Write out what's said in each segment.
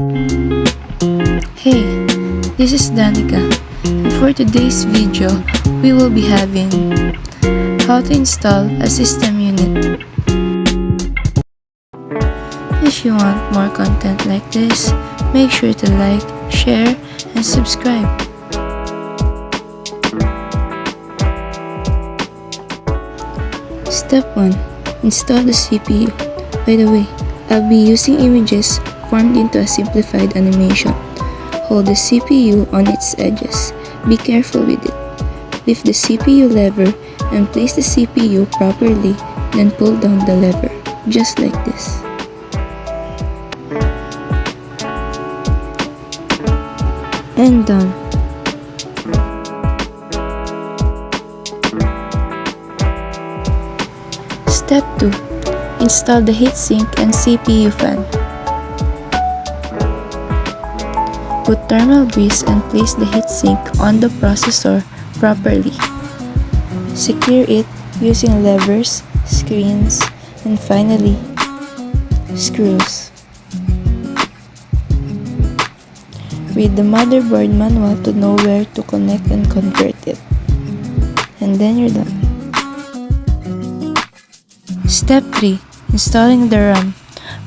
Hey, this is Danica, and for today's video, we will be having how to install a system unit. If you want more content like this, make sure to like, share, and subscribe. Step 1. Install the CPU. By the way, I'll be using images formed into a simplified animation. Hold the CPU on its edges. Be careful with it. Lift the CPU lever and place the CPU properly, then pull down the lever, just like this. And done. Step 2. Install the heatsink and CPU fan. Put thermal grease and place the heatsink on the processor properly. Secure it using levers, screws, and finally, screws. Read the motherboard manual to know where to connect and convert it. And then you're done. Step 3. Installing the RAM.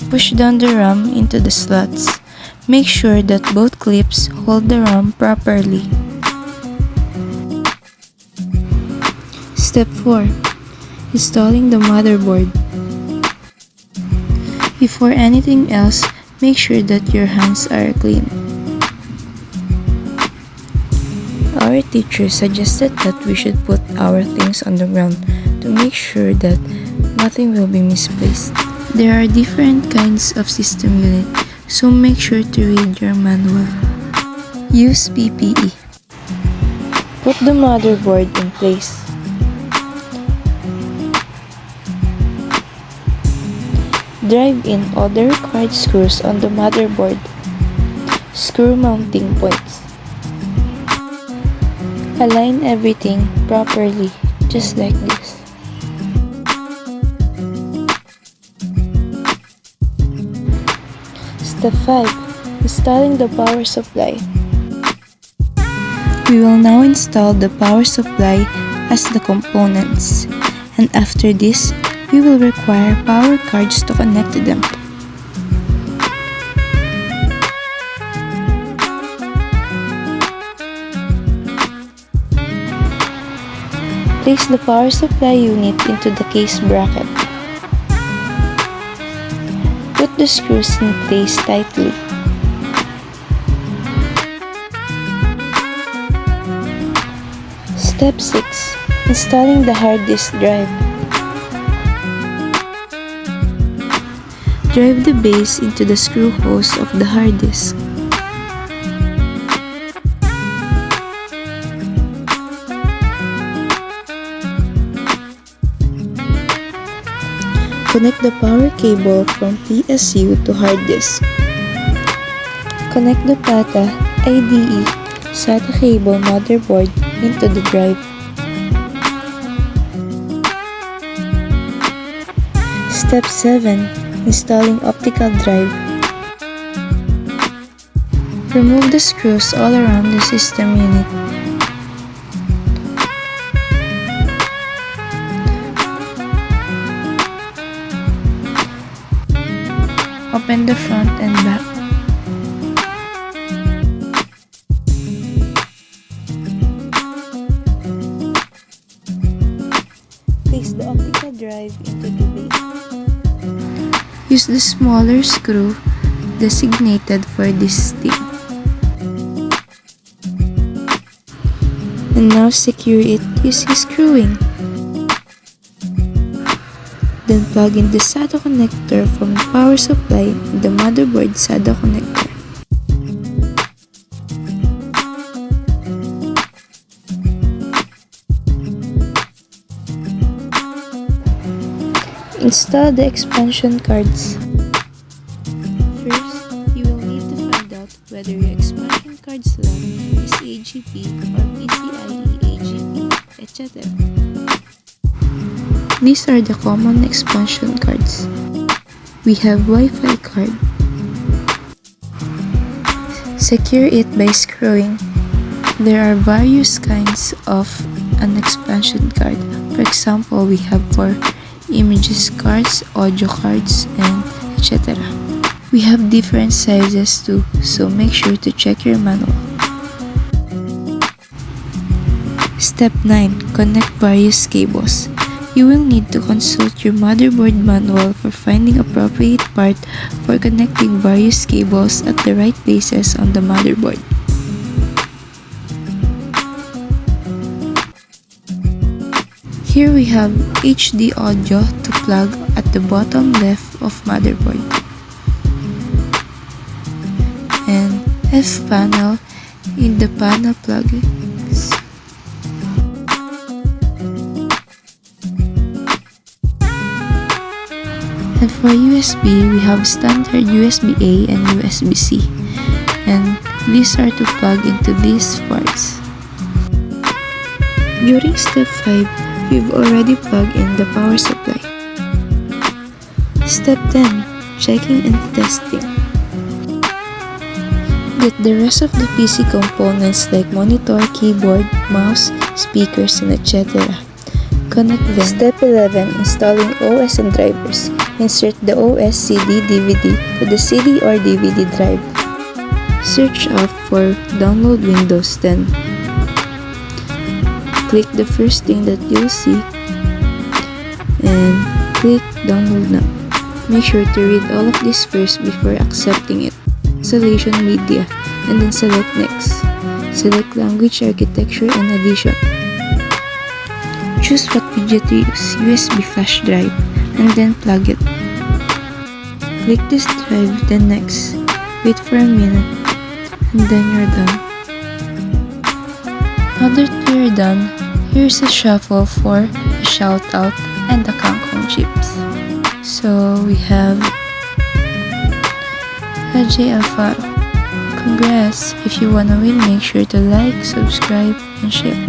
Push down the RAM into the slots. Make sure that both clips hold the RAM properly. Step 4. Installing the motherboard. Before anything else, make sure that your hands are clean. Our teacher suggested that we should put our things on the ground to make sure that nothing will be misplaced. There are different kinds of system unit, so make sure to read your manual. Use PPE. Put the motherboard in place. Drive in all the required screws on the motherboard. Screw mounting points. Align everything properly, just like this. Step 5. Installing the power supply. We will now install the power supply as the components, and after this, we will require power cards to connect to them. Place the power supply unit into the case bracket. Put the screws in place tightly. Step 6. Installing the hard disk drive. Drive the base into the screw holes of the hard disk. Connect the power cable from PSU to hard disk. Connect the PATA IDE SATA cable motherboard into the drive. Step 7. Installing optical drive. Remove the screws all around the system unit. Open the front and back. Place the optical drive into the base. Use the smaller screw designated for this thing. And now secure it using screwing. Then plug in the SATA connector from the power supply and the motherboard SATA connector. Install the expansion cards. First, you will need to find out whether your expansion card slot is AGP or PCIe AGP, etc. These are the common expansion cards. We have Wi-Fi card, Secure it by screwing. There are various kinds of an expansion card. For example, we have for images cards, audio cards, and etc. We have different sizes too, so make sure to check your manual. Step 9. Connect various cables. You will need to consult your motherboard manual for finding appropriate part for connecting various cables at the right places on the motherboard. Here we have HD audio to plug at the bottom left of motherboard, and F panel in the panel plugins. And for USB, we have standard USB-A and USB-C, and these are to plug into these ports. During step 5, we've already plugged in the power supply. Step 10. Checking and testing. Get the rest of the PC components like monitor, keyboard, mouse, speakers, and etc. Connect them. Step 11. Installing OS and drivers. Insert the OS CD DVD to the CD or DVD drive. Search up for download Windows 10. Click the first thing that you'll see and click download now. Make sure to read all of this first before accepting it. Installation media, and then select next. Select language, architecture, and addition. Choose what media to use, USB flash drive, and then plug it. Click this drive, then next. Wait for a minute, and then you're done. Now that we're done, here's a shuffle for a shoutout and the Kangkong chips. So we have Ajay Alfaro. Congrats! If you wanna win, make sure to like, subscribe, and share.